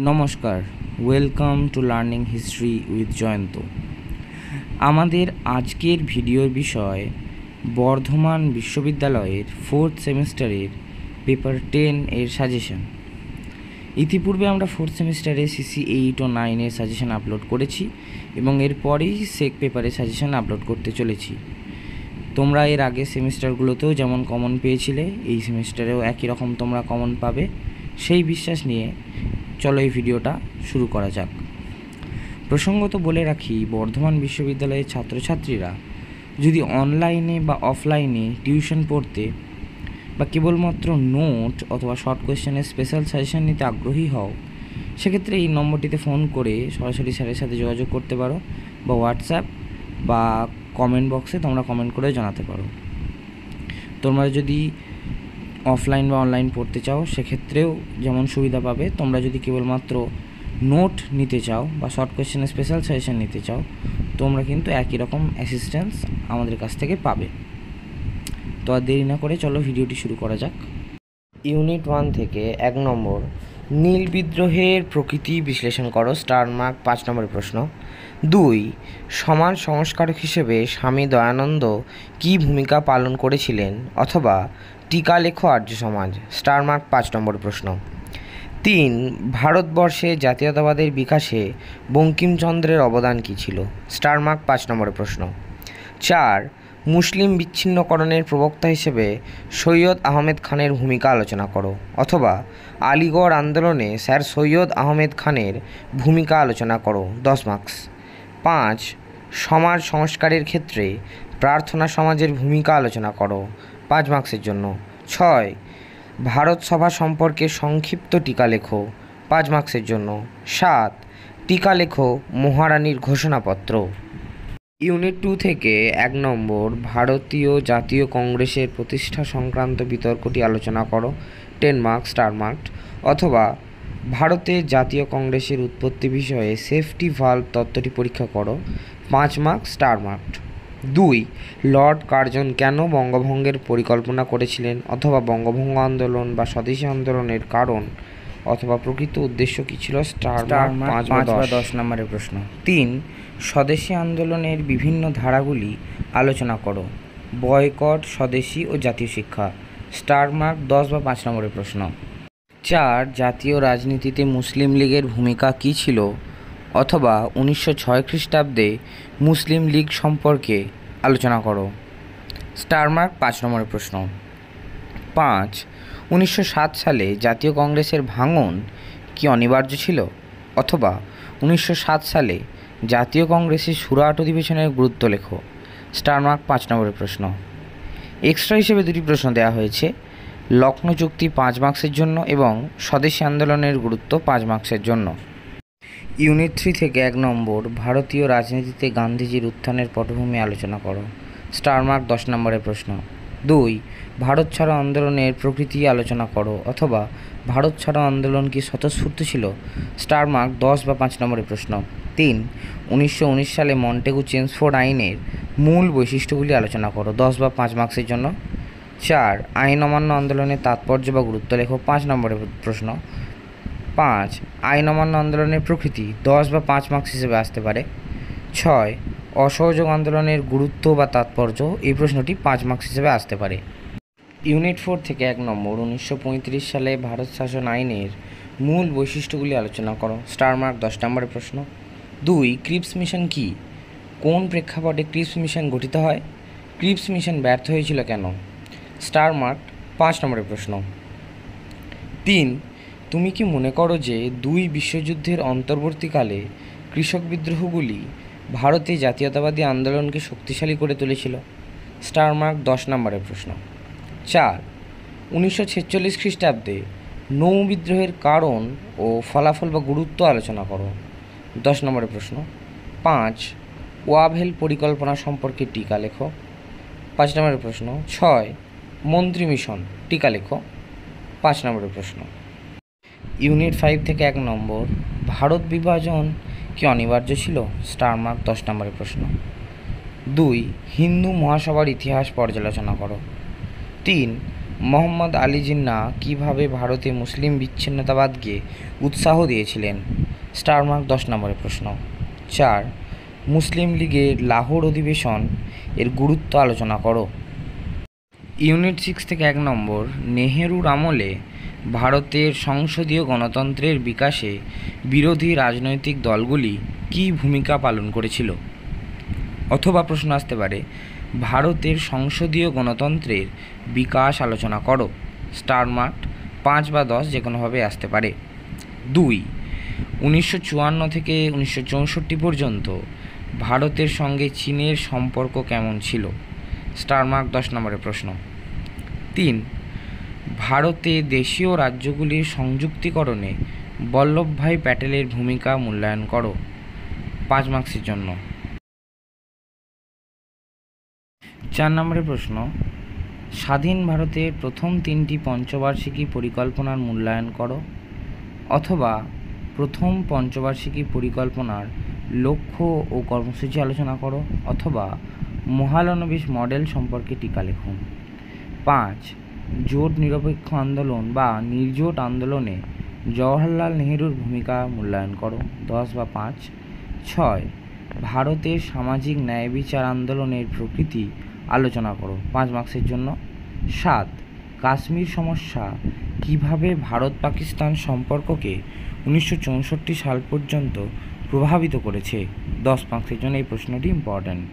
নমস্কার, welcome to learning history with Jayanta. আমাদের আজকের ভিডিওর বিষয় বর্ধমান বিশ্ববিদ্যালয়ের 4th সেমিস্টারের পেপার 10 এর সাজেশন। ইতিপূর্বে আমরা 4th সেমিস্টারে সিসি 8 ও 9 এর সাজেশন আপলোড করেছি এবং এরপরেই সেক পেপারের সাজেশন আপলোড করতে চলেছি। তোমরা এর আগে সেমিস্টারগুলোতেও যেমন কমন পেয়েছিলে, এই সেমিস্টারেও একই রকম তোমরা কমন পাবে, সেই বিশ্বাস নিয়ে চলো এই ভিডিওটা শুরু করা যাক। প্রসঙ্গত বলে রাখি, বর্ধমান বিশ্ববিদ্যালয়ের ছাত্রছাত্রীরা যদি অনলাইনে বা অফলাইনে টিউশন পড়তে বা কেবলমাত্র নোট অথবা শর্ট কোয়েশ্চেনের স্পেশাল সাজেশন নিতে আগ্রহী হও, সেক্ষেত্রে এই নম্বরটিতে ফোন করে সরাসরি স্যারের সাথে যোগাযোগ করতে পারো বা হোয়াটসঅ্যাপ বা কমেন্ট বক্সে তোমরা কমেন্ট করে জানাতে পারো। তোমরা যদি অফলাইন বা অনলাইন পড়তে চাও সেক্ষেত্রেও যেমন সুবিধা পাবে। তোমরা যদি কেবলমাত্র নোট নিতে চাও বা শর্ট কোয়েশ্চেনের স্পেশাল সাজেশন নিতে চাও, তোমরা কিন্তু একই রকম অ্যাসিস্ট্যান্স আমাদের কাছ থেকে পাবে। তো আর দেরি না করে চলো ভিডিওটি শুরু করা যাক। ইউনিট 1 থেকে 1 নম্বর, নীল বিদ্রোহের প্রকৃতি বিশ্লেষণ করো। স্টার মার্ক 5 নম্বরের প্রশ্ন। 2, সমাজ সংস্কারক হিসেবে স্বামী দয়ানন্দ কী ভূমিকা পালন করেছিলেন অথবা টিকা লেখো আর্য সমাজ। স্টার মার্ক 5 নম্বরের প্রশ্ন। 3, ভারতবর্ষে জাতীয়তাবাদের বিকাশে বঙ্কিমচন্দ্রের অবদান কী ছিল। স্টার মার্ক 5 নম্বরের প্রশ্ন। 4, মুসলিম বিচ্ছিন্নকরণের প্রবক্তা হিসেবে সৈয়দ আহমেদ খানের ভূমিকা আলোচনা করো অথবা আলিগড় আন্দোলনে স্যার সৈয়দ আহমেদ খানের ভূমিকা আলোচনা করো। 10 মার্কস। 5, সমাজ সংস্কারের ক্ষেত্রে প্রার্থনা সমাজের ভূমিকা আলোচনা করো। 5 মার্কসের জন্য। 6, ভারত সভা সম্পর্কে সংক্ষিপ্ত টিকা লেখো। 5 মার্কসের জন্য। 7, টিকা লেখো মহারানীর ঘোষণাপত্র। ইউনিট 2 থেকে 1 নম্বর, ভারতীয় জাতীয় কংগ্রেসের প্রতিষ্ঠা সংক্রান্ত বিতর্কটি আলোচনা করো। 10 মার্কস, স্টার মার্কড। অথবা ভারতের জাতীয় কংগ্রেসের উৎপত্তি বিষয়ে সেফটি ভালভ তত্ত্বটি পরীক্ষা করো। 5 marks, star marked. 2, Lord Curzon কেন বঙ্গভঙ্গের পরিকল্পনা করেছিলেন অথবা বঙ্গভঙ্গ আন্দোলন বা স্বদেশী আন্দোলনের কারণ অথবা প্রকৃত উদ্দেশ্য কী ছিল। স্টার মার্ক 5 বা 10 নম্বরের প্রশ্ন। 3, স্বদেশী আন্দোলনের বিভিন্ন ধারাগুলি আলোচনা করো। বয়কট, স্বদেশী ও জাতীয় শিক্ষা। স্টার মার্ক 10 বা 5 নম্বরের প্রশ্ন। 4, জাতীয় রাজনীতিতে মুসলিম লীগের ভূমিকা কী ছিল অথবা 1906 খ্রিস্টাব্দে মুসলিম লীগ সম্পর্কে আলোচনা করো। স্টার মার্ক 5 নম্বরের প্রশ্ন। 5, 1907 সালে জাতীয় কংগ্রেসের ভাঙন কি অনিবার্য ছিল অথবা 1907 সালে জাতীয় কংগ্রেসের সুরাট অধিবেশনের গুরুত্ব লেখো। স্টার মার্ক 5 নম্বরের প্রশ্ন। এক্সট্রা হিসেবে 2টি প্রশ্ন দেওয়া হয়েছে, লখনৌ চুক্তি 5 মার্কসের জন্য এবং স্বদেশী আন্দোলনের গুরুত্ব 5 মার্কসের জন্য। ইউনিট 3 থেকে 1 নম্বর, ভারতীয় রাজনীতিতে গান্ধীজির উত্থানের পটভূমি আলোচনা করো। স্টার মার্ক 10 নম্বরের প্রশ্ন। 2, ভারত ছাড়ো আন্দোলনের প্রকৃতি আলোচনা করো অথবা ভারত ছাড়ো আন্দোলন কি স্বতঃস্ফূর্ত ছিল। স্টার মার্ক 10 বা 5 নম্বরের প্রশ্ন। 3, 1919 সালে মন্টেগু চেমসফোর্ড আইনের মূল বৈশিষ্ট্যগুলি আলোচনা করো। 10 বা 5 মার্কসের জন্য। 4, আইন অমান্য আন্দোলনের তাৎপর্য বা গুরুত্ব লেখো। 5 নম্বরের প্রশ্ন। 5, আইন অমান্য আন্দোলনের প্রকৃতি 10 বা 5 মার্কস হিসেবে আসতে পারে। 6, অসহযোগ আন্দোলনের গুরুত্ব বা তাৎপর্য, এই প্রশ্নটি 5 মার্কস হিসেবে আসতে পারে। ইউনিট 4 থেকে 1 নম্বর, 1935 সালে ভারত শাসন আইনের মূল বৈশিষ্ট্যগুলি আলোচনা করো। স্টার মার্ক 10 নম্বরের প্রশ্ন। 2, ক্রিপস মিশন কি? কোন প্রেক্ষাপটে ক্রিপস মিশন গঠিত হয়? ক্রিপস মিশন ব্যর্থ হয়েছিল কেন? স্টার মার্ক 5 নম্বরের প্রশ্ন। 3, তুমি কি মনে করো যে 2 বিশ্বযুদ্ধের অন্তর্বর্তীকালে কৃষক বিদ্রোহগুলি ভারতে জাতীয়তাবাদী আন্দোলনকে শক্তিশালী করে তুলেছিল? স্টার মার্ক 10 নম্বরের প্রশ্ন। 4, 1946 খ্রিস্টাব্দে নৌ বিদ্রোহের কারণ ও ফলাফল বা গুরুত্ব আলোচনা করো। 10 নম্বরের প্রশ্ন। 5, ওয়াভেল পরিকল্পনা সম্পর্কে টিকা লেখো। 5 নম্বরের প্রশ্ন। 6, মন্ত্রী মিশন, টিকা লেখো। 5 নম্বরের প্রশ্ন। ইউনিট 5 থেকে 1 নম্বর, ভারত বিভাজন কি অনিবার্য ছিল? স্টার মার্ক 10 নম্বরের প্রশ্ন। 2, হিন্দু মহাসভার ইতিহাস পর্যালোচনা করো। 3, মোহাম্মদ আলী জিন্নাহ কীভাবে ভারতে মুসলিম বিচ্ছিন্নতাবাদকে উৎসাহ দিয়েছিলেন? স্টার মার্ক 10 নম্বরের প্রশ্ন। 4 মুসলিম লীগের লাহোর অধিবেশন এর গুরুত্ব আলোচনা করো। ইউনিট 6 থেকে 1 নম্বর, নেহেরুর আমলে ভারতের সংসদীয় গণতন্ত্রের বিকাশে বিরোধী রাজনৈতিক দলগুলি কী ভূমিকা পালন করেছিল? অথবা প্রশ্ন আসতে পারে, ভারতের সংসদীয় গণতন্ত্রের বিকাশ আলোচনা করো। স্টার মার্ক 5 বা 10 যে কোনোভাবে আসতে পারে। 2 1954 থেকে 1964 পর্যন্ত ভারতের সঙ্গে চীনের সম্পর্ক কেমন ছিল? স্টার মার্ক 10 নম্বরের প্রশ্ন। 3 ভারতে দেশীয় রাজ্যগুলির সংযুক্তিকরণে বল্লভভাই প্যাটেলের ভূমিকা মূল্যায়ন করো। 5 মার্কসের জন্য। 4 নম্বরের প্রশ্ন, স্বাধীন ভারতের প্রথম 3টি পঞ্চবার্ষিকী পরিকল্পনার মূল্যায়ন করো। অথবা প্রথম পঞ্চবার্ষিকী পরিকল্পনার লক্ষ্য ও কর্মসূচি আলোচনা করো। অথবা মহালনোবিশ মডেল সম্পর্কে টিকা লিখুন। 5 জোট নিরপেক্ষ আন্দোলন বা নির্জোট আন্দোলনে জওহরলাল নেহেরুর ভূমিকা মূল্যায়ন করো। 10 বা 5। 6 ভারতের সামাজিক ন্যায় বিচার আন্দোলনের প্রকৃতি আলোচনা করো। 5 মার্কসের জন্য। 7 কাশ্মীর সমস্যা কিভাবে ভারত পাকিস্তান সম্পর্ককে 1964 সাল পর্যন্ত প্রভাবিত করেছে? 10 মার্কসের জন্য এই প্রশ্নটি ইম্পর্ট্যান্ট।